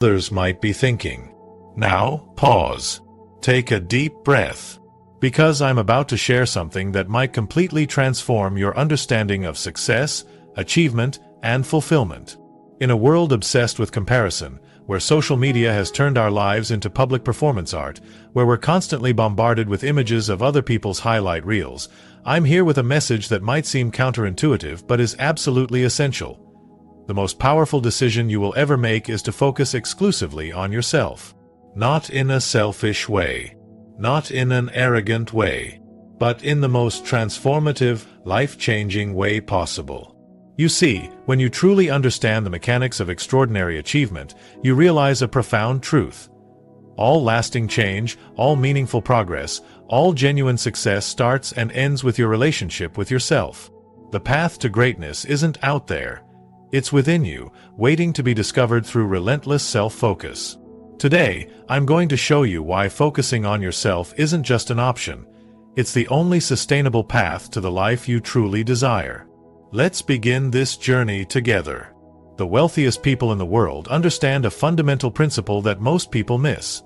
Others might be thinking. Now, pause. Take a deep breath. Because I'm about to share something that might completely transform your understanding of success, achievement, and fulfillment. In a world obsessed with comparison, where social media has turned our lives into public performance art, where we're constantly bombarded with images of other people's highlight reels, I'm here with a message that might seem counterintuitive but is absolutely essential. The most powerful decision you will ever make is to focus exclusively on yourself. Not in a selfish way. Not in an arrogant way, but in the most transformative, life-changing way possible. You see, when you truly understand the mechanics of extraordinary achievement, you realize a profound truth. All lasting change, all meaningful progress, all genuine success starts and ends with your relationship with yourself. The path to greatness isn't out there. It's within you, waiting to be discovered through relentless self-focus. Today, I'm going to show you why focusing on yourself isn't just an option. It's the only sustainable path to the life you truly desire. Let's begin this journey together. The wealthiest people in the world understand a fundamental principle that most people miss.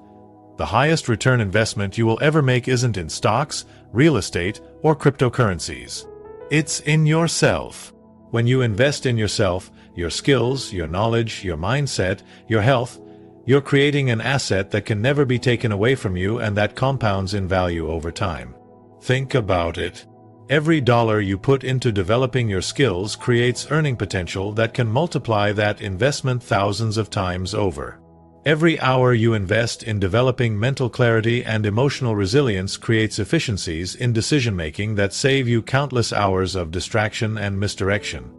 The highest return investment you will ever make isn't in stocks, real estate, or cryptocurrencies. It's in yourself. When you invest in yourself, your skills, your knowledge, your mindset, your health, you're creating an asset that can never be taken away from you and that compounds in value over time. Think about it. Every dollar you put into developing your skills creates earning potential that can multiply that investment thousands of times over. Every hour you invest in developing mental clarity and emotional resilience creates efficiencies in decision-making that save you countless hours of distraction and misdirection.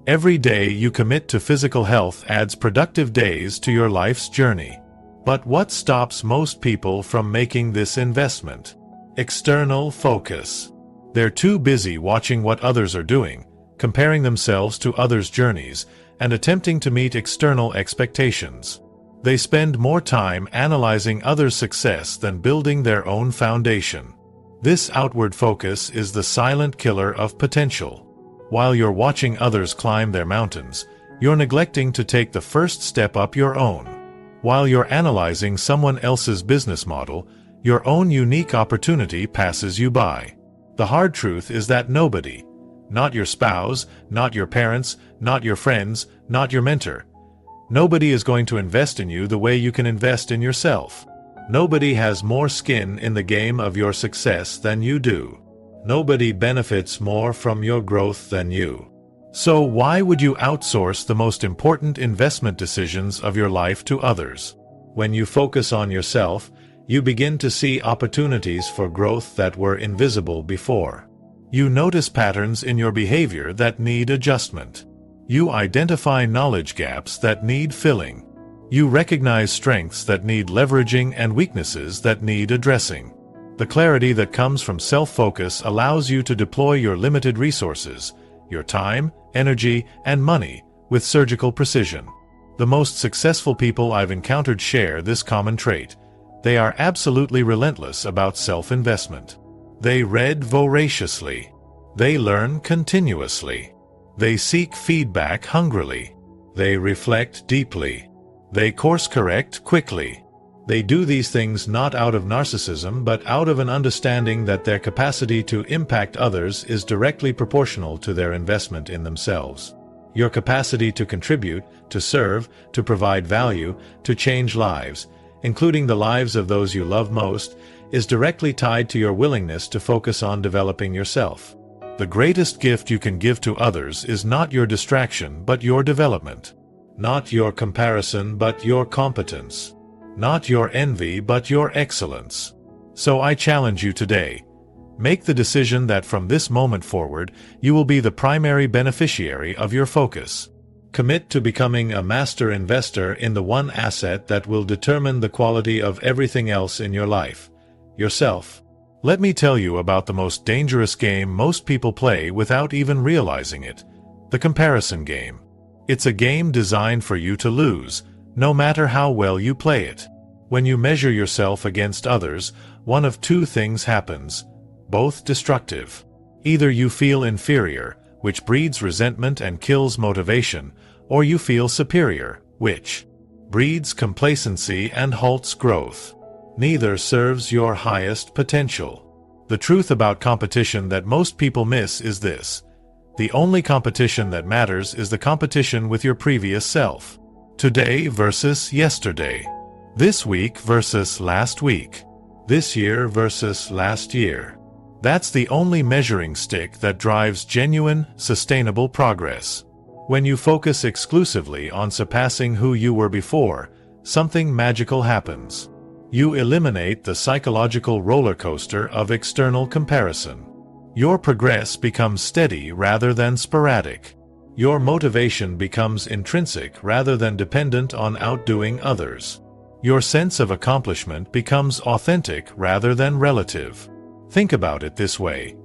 Every day you commit to physical health adds productive days to your life's journey. But what stops most people from making this investment? External focus. They're too busy watching what others are doing, comparing themselves to others' journeys, and attempting to meet external expectations. They spend more time analyzing others' success than building their own foundation. This outward focus is the silent killer of potential. While you're watching others climb their mountains, you're neglecting to take the first step up your own. While you're analyzing someone else's business model, your own unique opportunity passes you by. The hard truth is that nobody, not your spouse, not your parents, not your friends, not your mentor, nobody is going to invest in you the way you can invest in yourself. Nobody has more skin in the game of your success than you do. Nobody benefits more from your growth than you. So why would you outsource the most important investment decisions of your life to others? When you focus on yourself, you begin to see opportunities for growth that were invisible before. You notice patterns in your behavior that need adjustment. You identify knowledge gaps that need filling. You recognize strengths that need leveraging and weaknesses that need addressing. The clarity that comes from self-focus allows you to deploy your limited resources, your time, energy, and money, with surgical precision. The most successful people I've encountered share this common trait. They are absolutely relentless about self-investment. They read voraciously. They learn continuously. They seek feedback hungrily. They reflect deeply. They course-correct quickly. They do these things not out of narcissism but out of an understanding that their capacity to impact others is directly proportional to their investment in themselves. Your capacity to contribute, to serve, to provide value, to change lives, including the lives of those you love most, is directly tied to your willingness to focus on developing yourself. The greatest gift you can give to others is not your distraction but your development. Not your comparison but your competence. Not your envy but your excellence. So I challenge you today. Make the decision that from this moment forward, you will be the primary beneficiary of your focus. Commit to becoming a master investor in the one asset that will determine the quality of everything else in your life: yourself. Let me tell you about the most dangerous game most people play without even realizing it: the comparison game. It's a game designed for you to lose, no matter how well you play it. When you measure yourself against others, one of two things happens, both destructive. Either you feel inferior, which breeds resentment and kills motivation, or you feel superior, which breeds complacency and halts growth. Neither serves your highest potential. The truth about competition that most people miss is this: the only competition that matters is the competition with your previous self. Today versus yesterday. This week versus last week. This year versus last year. That's the only measuring stick that drives genuine, sustainable progress. When you focus exclusively on surpassing who you were before, something magical happens. You eliminate the psychological roller coaster of external comparison. Your progress becomes steady rather than sporadic. Your motivation becomes intrinsic rather than dependent on outdoing others. Your sense of accomplishment becomes authentic rather than relative. Think about it this way.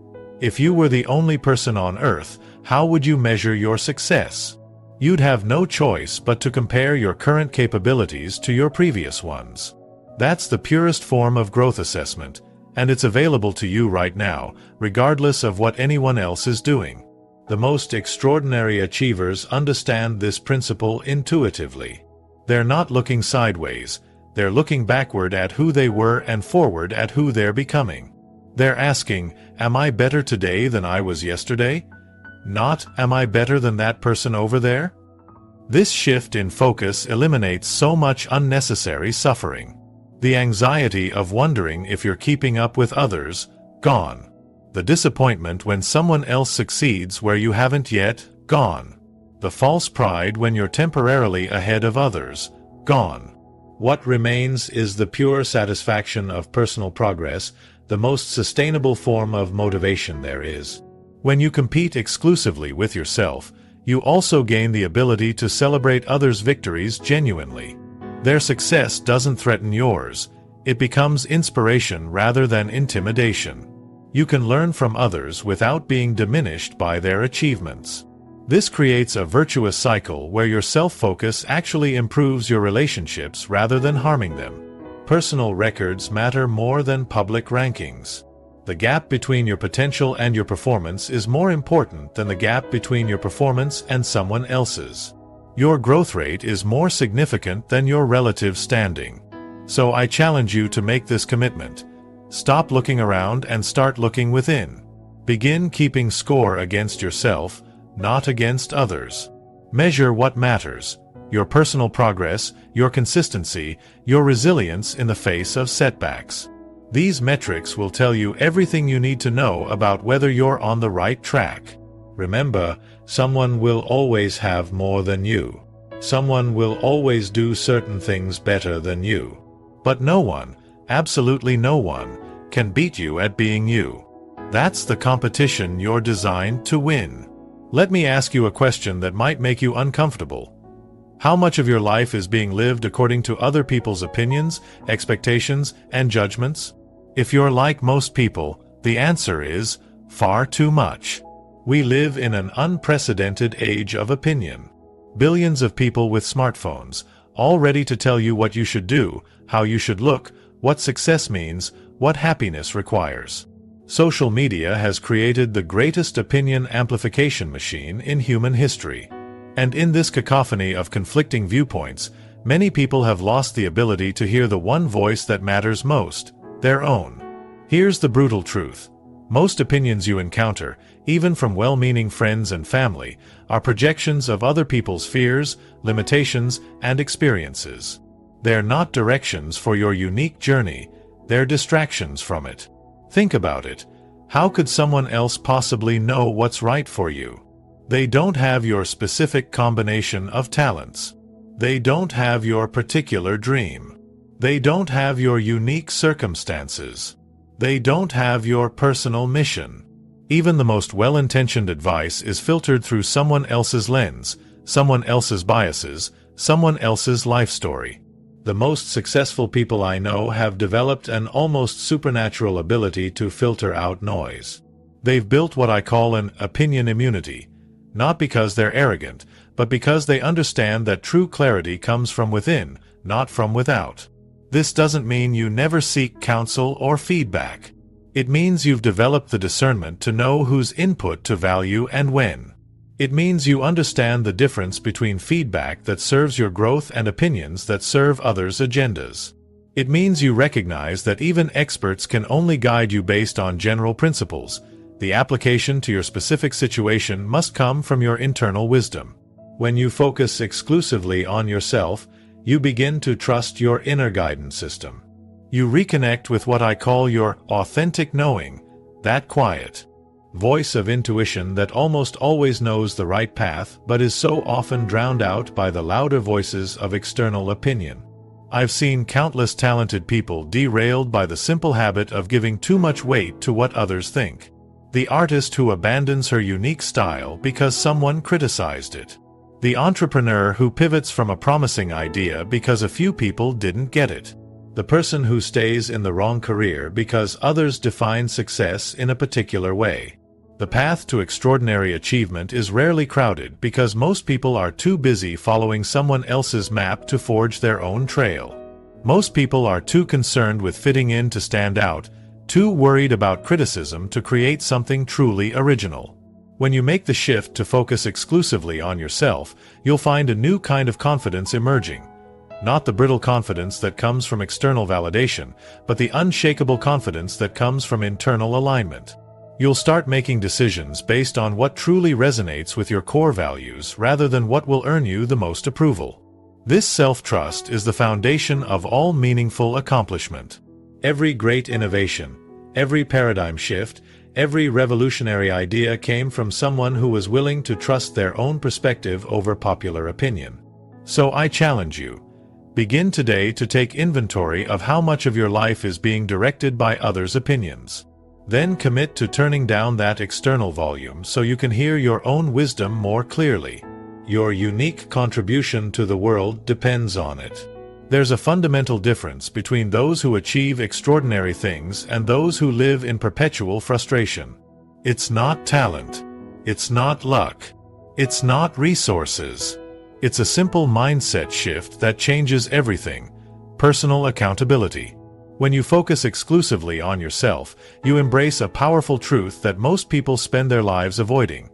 If you were the only person on Earth, how would you measure your success? You'd have no choice but to compare your current capabilities to your previous ones. That's the purest form of growth assessment, and it's available to you right now, regardless of what anyone else is doing. The most extraordinary achievers understand this principle intuitively. They're not looking sideways, they're looking backward at who they were and forward at who they're becoming. They're asking, am I better today than I was yesterday? Not, am I better than that person over there? This shift in focus eliminates so much unnecessary suffering. The anxiety of wondering if you're keeping up with others, gone. The disappointment when someone else succeeds where you haven't yet, gone. The false pride when you're temporarily ahead of others, gone. What remains is the pure satisfaction of personal progress, the most sustainable form of motivation there is. When you compete exclusively with yourself, you also gain the ability to celebrate others' victories genuinely. Their success doesn't threaten yours, it becomes inspiration rather than intimidation. You can learn from others without being diminished by their achievements. This creates a virtuous cycle where your self-focus actually improves your relationships rather than harming them. Personal records matter more than public rankings. The gap between your potential and your performance is more important than the gap between your performance and someone else's. Your growth rate is more significant than your relative standing. So I challenge you to make this commitment. Stop looking around and start looking within. Begin keeping score against yourself, not against others. Measure what matters: your personal progress, your consistency, your resilience in the face of setbacks. These metrics will tell you everything you need to know about whether you're on the right track. Remember, someone will always have more than you. Someone will always do certain things better than you. But no one, absolutely no one, can beat you at being you. That's the competition you're designed to win. Let me ask you a question that might make you uncomfortable. How much of your life is being lived according to other people's opinions, expectations, and judgments? If you're like most people, the answer is far too much. We live in an unprecedented age of opinion. Billions of people with smartphones, all ready to tell you what you should do, how you should look, what success means, what happiness requires. Social media has created the greatest opinion amplification machine in human history. And in this cacophony of conflicting viewpoints, many people have lost the ability to hear the one voice that matters most, their own. Here's the brutal truth. Most opinions you encounter, even from well-meaning friends and family, are projections of other people's fears, limitations, and experiences. They're not directions for your unique journey, they're distractions from it. Think about it. How could someone else possibly know what's right for you? They don't have your specific combination of talents. They don't have your particular dream. They don't have your unique circumstances. They don't have your personal mission. Even the most well-intentioned advice is filtered through someone else's lens, someone else's biases, someone else's life story. The most successful people I know have developed an almost supernatural ability to filter out noise. They've built what I call an opinion immunity, not because they're arrogant, but because they understand that true clarity comes from within, not from without. This doesn't mean you never seek counsel or feedback. It means you've developed the discernment to know whose input to value and when. It means you understand the difference between feedback that serves your growth and opinions that serve others' agendas. It means you recognize that even experts can only guide you based on general principles. The application to your specific situation must come from your internal wisdom. When you focus exclusively on yourself, you begin to trust your inner guidance system. You reconnect with what I call your authentic knowing, that quiet voice of intuition that almost always knows the right path but is so often drowned out by the louder voices of external opinion. I've seen countless talented people derailed by the simple habit of giving too much weight to what others think. The artist who abandons her unique style because someone criticized it. The entrepreneur who pivots from a promising idea because a few people didn't get it. The person who stays in the wrong career because others define success in a particular way. The path to extraordinary achievement is rarely crowded because most people are too busy following someone else's map to forge their own trail. Most people are too concerned with fitting in to stand out, too worried about criticism to create something truly original. When you make the shift to focus exclusively on yourself, you'll find a new kind of confidence emerging. Not the brittle confidence that comes from external validation, but the unshakable confidence that comes from internal alignment. You'll start making decisions based on what truly resonates with your core values rather than what will earn you the most approval. This self-trust is the foundation of all meaningful accomplishment. Every great innovation, every paradigm shift, every revolutionary idea came from someone who was willing to trust their own perspective over popular opinion. So I challenge you. Begin today to take inventory of how much of your life is being directed by others' opinions. Then commit to turning down that external volume so you can hear your own wisdom more clearly. Your unique contribution to the world depends on it. There's a fundamental difference between those who achieve extraordinary things and those who live in perpetual frustration. It's not talent. It's not luck. It's not resources. It's a simple mindset shift that changes everything. Personal accountability. When you focus exclusively on yourself, you embrace a powerful truth that most people spend their lives avoiding.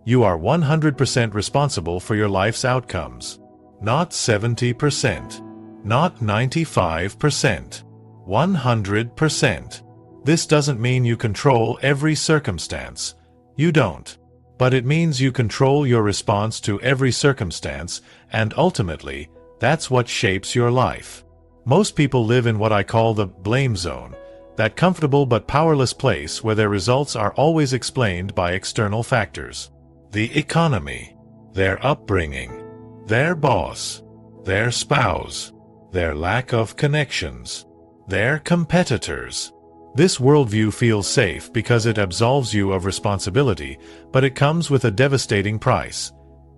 You are 100% responsible for your life's outcomes. Not 70%. Not 95%. 100%. This doesn't mean you control every circumstance. You don't. But it means you control your response to every circumstance, and ultimately, that's what shapes your life. Most people live in what I call the blame zone, that comfortable but powerless place where their results are always explained by external factors. The economy, their upbringing, their boss, their spouse, their lack of connections, their competitors. This worldview feels safe because it absolves you of responsibility, but it comes with a devastating price.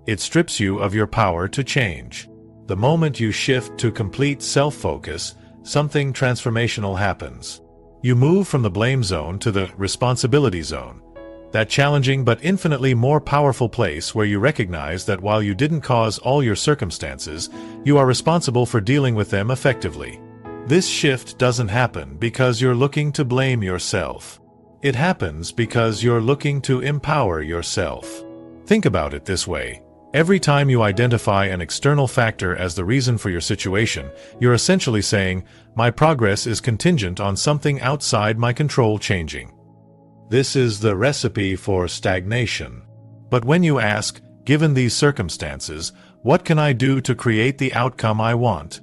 It strips you of your power to change. The moment you shift to complete self-focus, something transformational happens. You move from the blame zone to the responsibility zone, that challenging but infinitely more powerful place where you recognize that while you didn't cause all your circumstances, you are responsible for dealing with them effectively. This shift doesn't happen because you're looking to blame yourself. It happens because you're looking to empower yourself. Think about it this way. Every time you identify an external factor as the reason for your situation, you're essentially saying, my progress is contingent on something outside my control changing. This is the recipe for stagnation. But when you ask, given these circumstances, what can I do to create the outcome I want?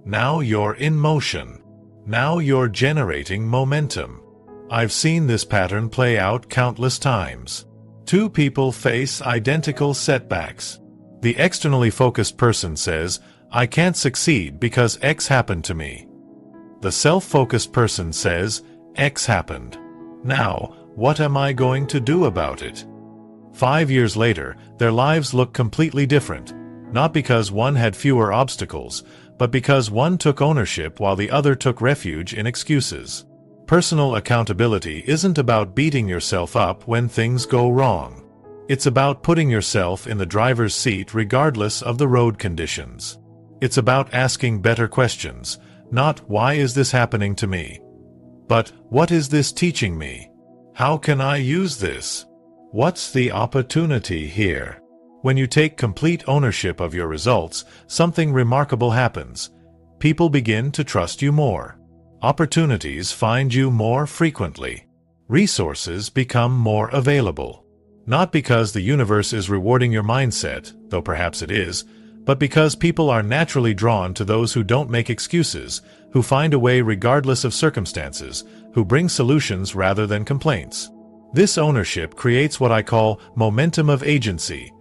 Now you're in motion. Now you're generating momentum. I've seen this pattern play out countless times. Two people face identical setbacks. The externally focused person says, I can't succeed because X happened to me. The self-focused person says, X happened. Now, what am I going to do about it? 5 years later, their lives look completely different, not because one had fewer obstacles, but because one took ownership while the other took refuge in excuses. Personal accountability isn't about beating yourself up when things go wrong. It's about putting yourself in the driver's seat regardless of the road conditions. It's about asking better questions, not why is this happening to me? But what is this teaching me? How can I use this? What's the opportunity here? When you take complete ownership of your results, something remarkable happens. People begin to trust you more. Opportunities find you more frequently. Resources become more available. Not because the universe is rewarding your mindset, though perhaps it is, but because people are naturally drawn to those who don't make excuses, who find a way regardless of circumstances, who bring solutions rather than complaints. This ownership creates what I call momentum of agency,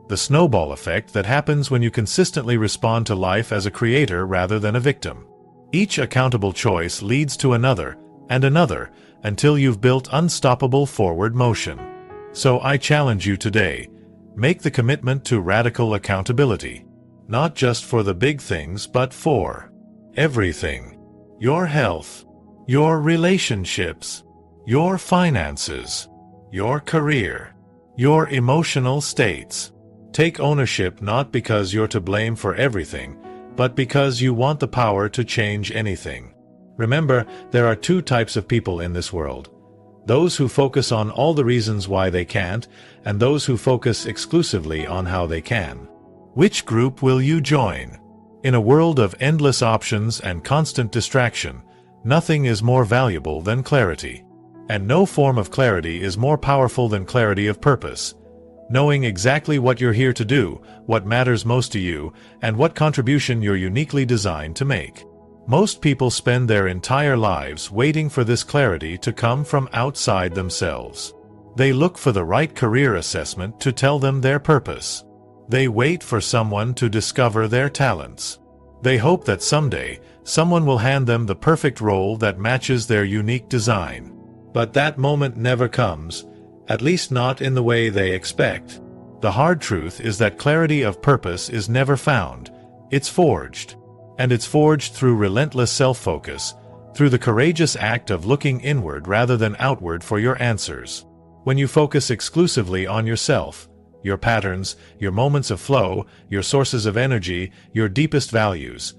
the snowball effect that happens when you consistently respond to life as a creator rather than a victim. Each accountable choice leads to another, and another, until you've built unstoppable forward motion. So I challenge you today, make the commitment to radical accountability. Not just for the big things but for everything. Your health, your relationships, your finances, your career, your emotional states. Take ownership not because you're to blame for everything, but because you want the power to change anything. Remember, there are two types of people in this world. Those who focus on all the reasons why they can't, and those who focus exclusively on how they can. Which group will you join? In a world of endless options and constant distraction, nothing is more valuable than clarity. And no form of clarity is more powerful than clarity of purpose. Knowing exactly what you're here to do, what matters most to you, and what contribution you're uniquely designed to make. Most people spend their entire lives waiting for this clarity to come from outside themselves. They look for the right career assessment to tell them their purpose. They wait for someone to discover their talents. They hope that someday, someone will hand them the perfect role that matches their unique design. But that moment never comes, at least not in the way they expect. The hard truth is that clarity of purpose is never found. It's forged. And it's forged through relentless self-focus, through the courageous act of looking inward rather than outward for your answers. When you focus exclusively on yourself, your patterns, your moments of flow, your sources of energy, your deepest values,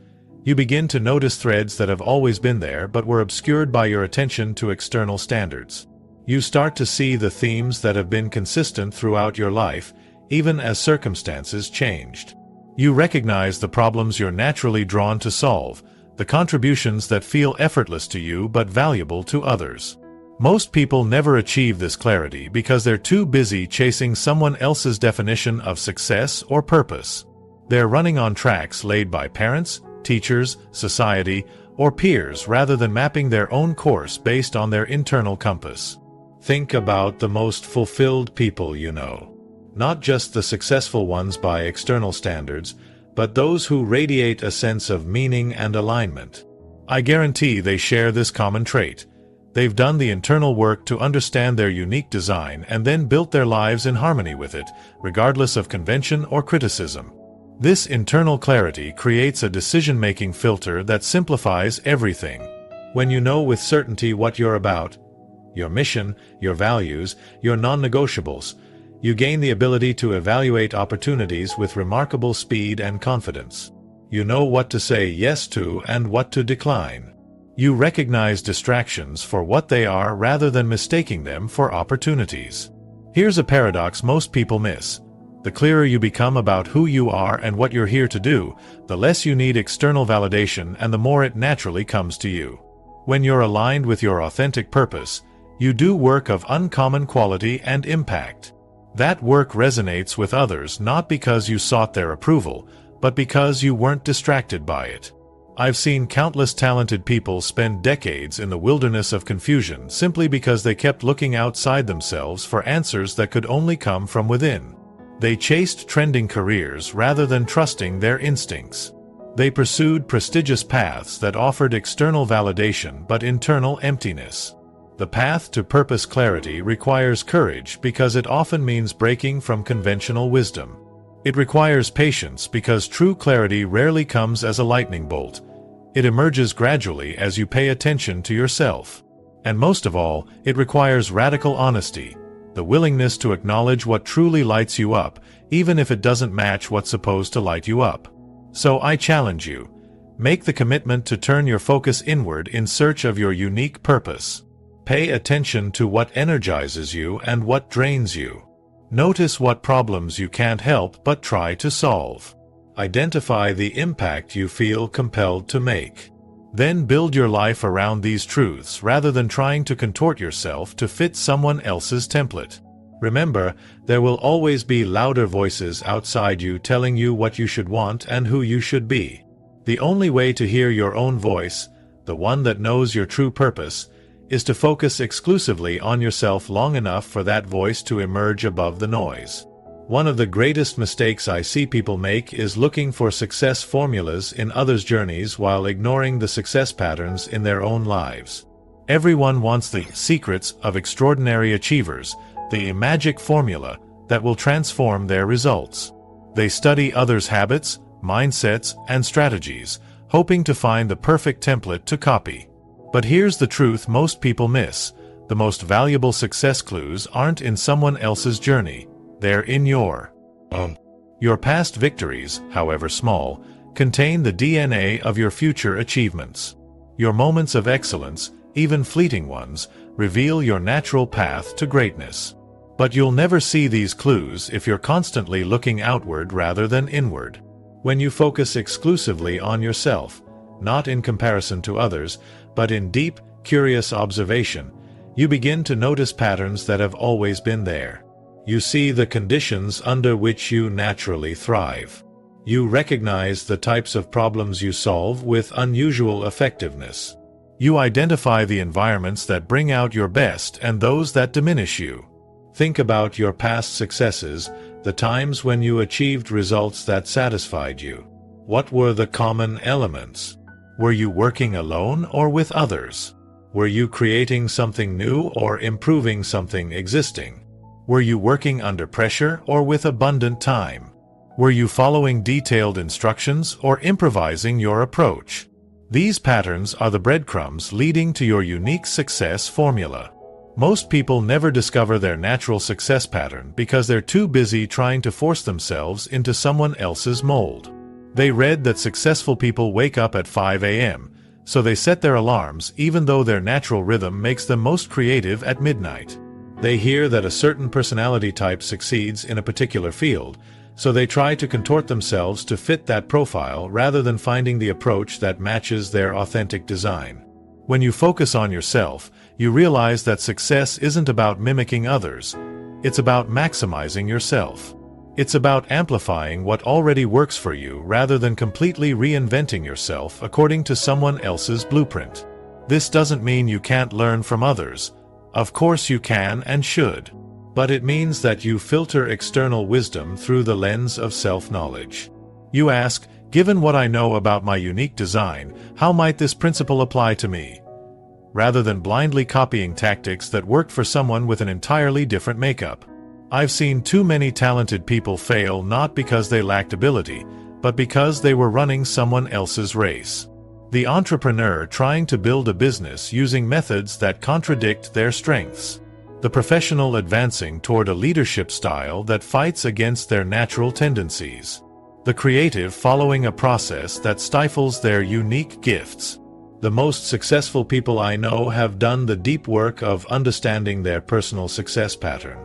you begin to notice threads that have always been there but were obscured by your attention to external standards. You start to see the themes that have been consistent throughout your life, even as circumstances changed. You recognize the problems you're naturally drawn to solve, the contributions that feel effortless to you but valuable to others. Most people never achieve this clarity because they're too busy chasing someone else's definition of success or purpose. They're running on tracks laid by parents, teachers, society, or peers rather than mapping their own course based on their internal compass. Think about the most fulfilled people you know. Not just the successful ones by external standards, but those who radiate a sense of meaning and alignment. I guarantee they share this common trait. They've done the internal work to understand their unique design and then built their lives in harmony with it, regardless of convention or criticism. This internal clarity creates a decision-making filter that simplifies everything. When you know with certainty what you're about, your mission, your values, your non-negotiables, you gain the ability to evaluate opportunities with remarkable speed and confidence. You know what to say yes to and what to decline. You recognize distractions for what they are rather than mistaking them for opportunities. Here's a paradox most people miss. The clearer you become about who you are and what you're here to do, the less you need external validation and the more it naturally comes to you. When you're aligned with your authentic purpose, you do work of uncommon quality and impact. That work resonates with others not because you sought their approval, but because you weren't distracted by it. I've seen countless talented people spend decades in the wilderness of confusion simply because they kept looking outside themselves for answers that could only come from within. They chased trending careers rather than trusting their instincts. They pursued prestigious paths that offered external validation but internal emptiness. The path to purpose clarity requires courage because it often means breaking from conventional wisdom. It requires patience because true clarity rarely comes as a lightning bolt. It emerges gradually as you pay attention to yourself. And most of all, it requires radical honesty, the willingness to acknowledge what truly lights you up, even if it doesn't match what's supposed to light you up. So I challenge you, make the commitment to turn your focus inward in search of your unique purpose. Pay attention to what energizes you and what drains you. Notice what problems you can't help but try to solve. Identify the impact you feel compelled to make. Then build your life around these truths rather than trying to contort yourself to fit someone else's template. Remember, there will always be louder voices outside you telling you what you should want and who you should be. The only way to hear your own voice, the one that knows your true purpose, is to focus exclusively on yourself long enough for that voice to emerge above the noise. One of the greatest mistakes I see people make is looking for success formulas in others' journeys while ignoring the success patterns in their own lives. Everyone wants the secrets of extraordinary achievers, the magic formula that will transform their results. They study others' habits, mindsets, and strategies, hoping to find the perfect template to copy. But here's the truth most people miss. The most valuable success clues aren't in someone else's journey. They're in your own. Your past victories, however small, contain the DNA of your future achievements. Your moments of excellence, even fleeting ones, reveal your natural path to greatness. But you'll never see these clues if you're constantly looking outward rather than inward. When you focus exclusively on yourself, not in comparison to others, but in deep, curious observation, you begin to notice patterns that have always been there. You see the conditions under which you naturally thrive. You recognize the types of problems you solve with unusual effectiveness. You identify the environments that bring out your best and those that diminish you. Think about your past successes, the times when you achieved results that satisfied you. What were the common elements? Were you working alone or with others? Were you creating something new or improving something existing? Were you working under pressure or with abundant time? Were you following detailed instructions or improvising your approach? These patterns are the breadcrumbs leading to your unique success formula. Most people never discover their natural success pattern because they're too busy trying to force themselves into someone else's mold. They read that successful people wake up at 5 a.m., so they set their alarms even though their natural rhythm makes them most creative at midnight. They hear that a certain personality type succeeds in a particular field, so they try to contort themselves to fit that profile rather than finding the approach that matches their authentic design. When you focus on yourself, you realize that success isn't about mimicking others. It's about maximizing yourself. It's about amplifying what already works for you rather than completely reinventing yourself according to someone else's blueprint. This doesn't mean you can't learn from others. Of course you can and should. But it means that you filter external wisdom through the lens of self-knowledge. You ask, given what I know about my unique design, how might this principle apply to me? Rather than blindly copying tactics that worked for someone with an entirely different makeup. I've seen too many talented people fail not because they lacked ability, but because they were running someone else's race. The entrepreneur trying to build a business using methods that contradict their strengths. The professional advancing toward a leadership style that fights against their natural tendencies. The creative following a process that stifles their unique gifts. The most successful people I know have done the deep work of understanding their personal success pattern.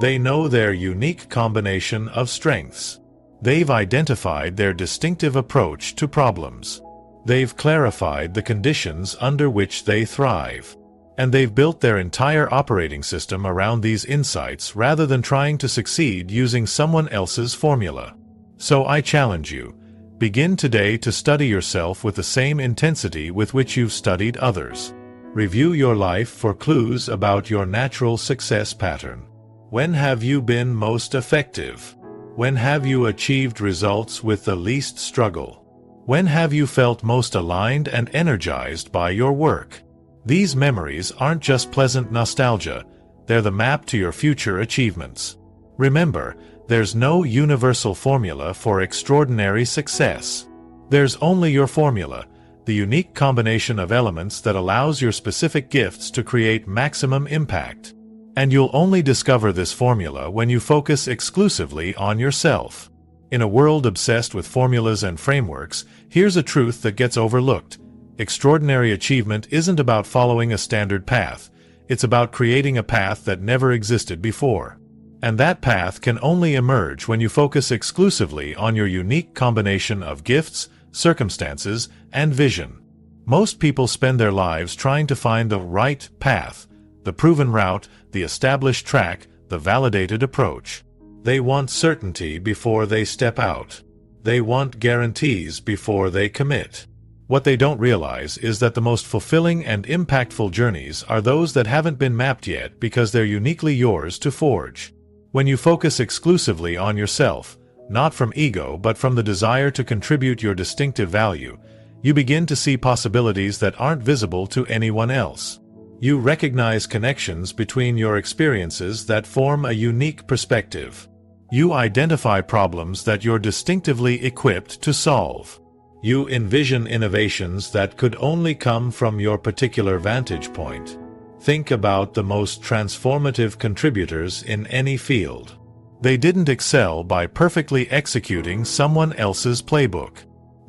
They know their unique combination of strengths. They've identified their distinctive approach to problems. They've clarified the conditions under which they thrive. And they've built their entire operating system around these insights rather than trying to succeed using someone else's formula. So I challenge you, begin today to study yourself with the same intensity with which you've studied others. Review your life for clues about your natural success pattern. When have you been most effective? When have you achieved results with the least struggle? When have you felt most aligned and energized by your work? These memories aren't just pleasant nostalgia, they're the map to your future achievements. Remember, there's no universal formula for extraordinary success. There's only your formula, the unique combination of elements that allows your specific gifts to create maximum impact. And you'll only discover this formula when you focus exclusively on yourself. In a world obsessed with formulas and frameworks, here's a truth that gets overlooked. Extraordinary achievement isn't about following a standard path. It's about creating a path that never existed before. And that path can only emerge when you focus exclusively on your unique combination of gifts, circumstances, and vision. Most people spend their lives trying to find the right path, the proven route, the established track, the validated approach. They want certainty before they step out. They want guarantees before they commit. What they don't realize is that the most fulfilling and impactful journeys are those that haven't been mapped yet because they're uniquely yours to forge. When you focus exclusively on yourself, not from ego but from the desire to contribute your distinctive value, you begin to see possibilities that aren't visible to anyone else. You recognize connections between your experiences that form a unique perspective. You identify problems that you're distinctively equipped to solve. You envision innovations that could only come from your particular vantage point. Think about the most transformative contributors in any field. They didn't excel by perfectly executing someone else's playbook.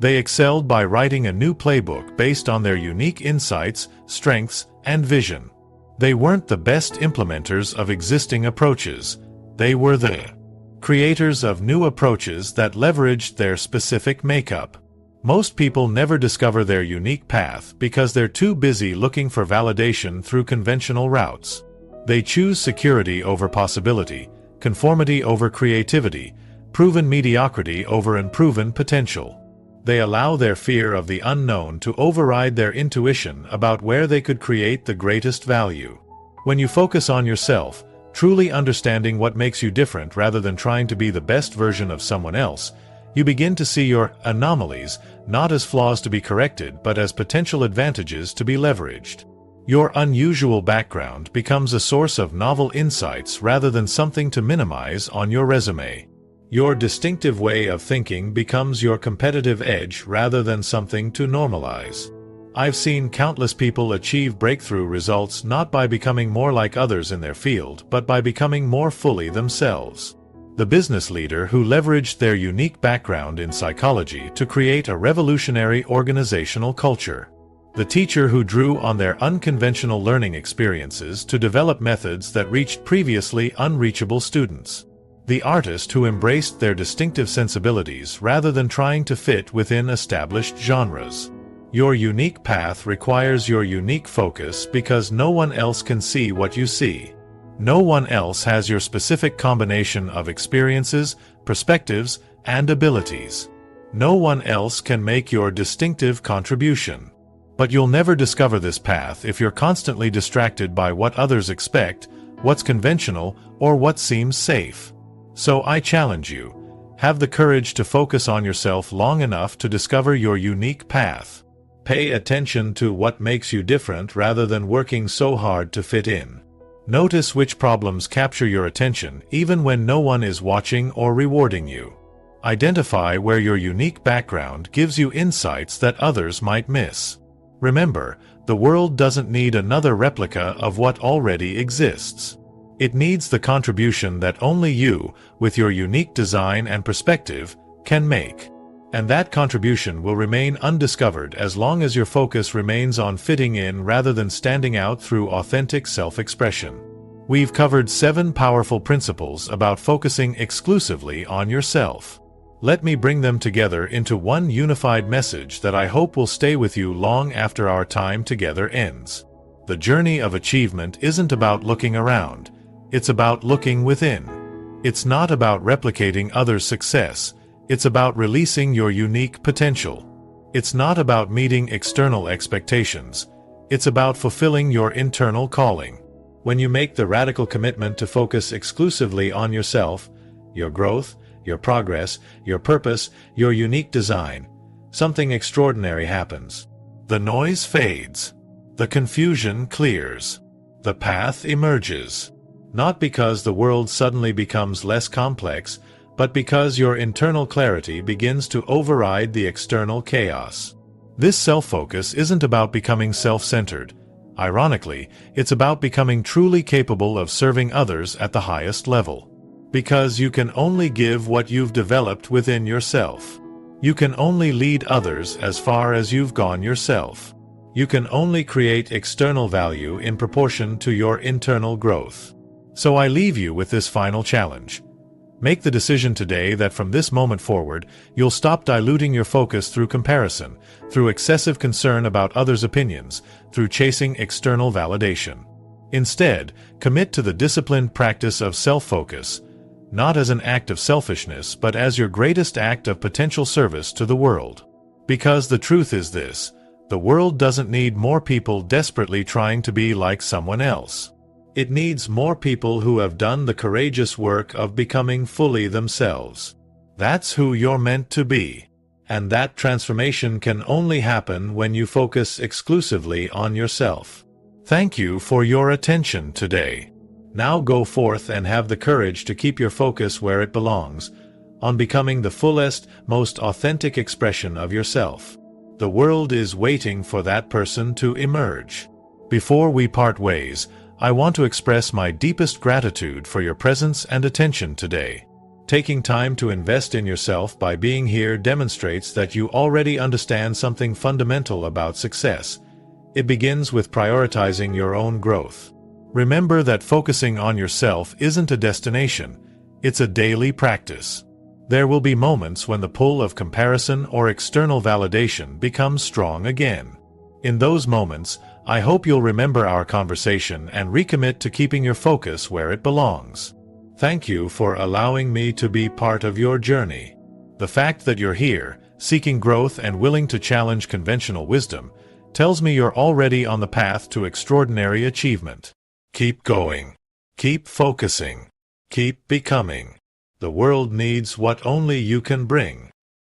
They excelled by writing a new playbook based on their unique insights, strengths, and vision. They weren't the best implementers of existing approaches. They were the creators of new approaches that leveraged their specific makeup. Most people never discover their unique path because they're too busy looking for validation through conventional routes. They choose security over possibility, conformity over creativity, proven mediocrity over unproven potential. They allow their fear of the unknown to override their intuition about where they could create the greatest value. When you focus on yourself, truly understanding what makes you different rather than trying to be the best version of someone else, you begin to see your anomalies not as flaws to be corrected but as potential advantages to be leveraged. Your unusual background becomes a source of novel insights rather than something to minimize on your resume. Your distinctive way of thinking becomes your competitive edge rather than something to normalize. I've seen countless people achieve breakthrough results not by becoming more like others in their field but by becoming more fully themselves. The business leader who leveraged their unique background in psychology to create a revolutionary organizational culture. The teacher who drew on their unconventional learning experiences to develop methods that reached previously unreachable students. The artist who embraced their distinctive sensibilities rather than trying to fit within established genres. Your unique path requires your unique focus because no one else can see what you see. No one else has your specific combination of experiences, perspectives, and abilities. No one else can make your distinctive contribution. But you'll never discover this path if you're constantly distracted by what others expect, what's conventional, or what seems safe. So I challenge you, have the courage to focus on yourself long enough to discover your unique path. Pay attention to what makes you different rather than working so hard to fit in. Notice which problems capture your attention even when no one is watching or rewarding you. Identify where your unique background gives you insights that others might miss. Remember, the world doesn't need another replica of what already exists. It needs the contribution that only you, with your unique design and perspective, can make. And that contribution will remain undiscovered as long as your focus remains on fitting in rather than standing out through authentic self-expression. We've covered 7 powerful principles about focusing exclusively on yourself. Let me bring them together into one unified message that I hope will stay with you long after our time together ends. The journey of achievement isn't about looking around. It's about looking within. It's not about replicating others' success. It's about releasing your unique potential. It's not about meeting external expectations. It's about fulfilling your internal calling. When you make the radical commitment to focus exclusively on yourself, your growth, your progress, your purpose, your unique design, something extraordinary happens. The noise fades. The confusion clears. The path emerges. Not because the world suddenly becomes less complex, but because your internal clarity begins to override the external chaos. This self-focus isn't about becoming self-centered. Ironically, it's about becoming truly capable of serving others at the highest level. Because you can only give what you've developed within yourself. You can only lead others as far as you've gone yourself. You can only create external value in proportion to your internal growth. So I leave you with this final challenge. Make the decision today that from this moment forward, you'll stop diluting your focus through comparison, through excessive concern about others' opinions, through chasing external validation. Instead, commit to the disciplined practice of self-focus, not as an act of selfishness but as your greatest act of potential service to the world. Because the truth is this, the world doesn't need more people desperately trying to be like someone else. It needs more people who have done the courageous work of becoming fully themselves. That's who you're meant to be. And that transformation can only happen when you focus exclusively on yourself. Thank you for your attention today. Now go forth and have the courage to keep your focus where it belongs, on becoming the fullest, most authentic expression of yourself. The world is waiting for that person to emerge. Before we part ways, I want to express my deepest gratitude for your presence and attention today. Taking time to invest in yourself by being here demonstrates that you already understand something fundamental about success. It begins with prioritizing your own growth. Remember that focusing on yourself isn't a destination, it's a daily practice. There will be moments when the pull of comparison or external validation becomes strong again. In those moments, I hope you'll remember our conversation and recommit to keeping your focus where it belongs. Thank you for allowing me to be part of your journey. The fact that you're here, seeking growth and willing to challenge conventional wisdom, tells me you're already on the path to extraordinary achievement. Keep going. Keep focusing. Keep becoming. The world needs what only you can bring.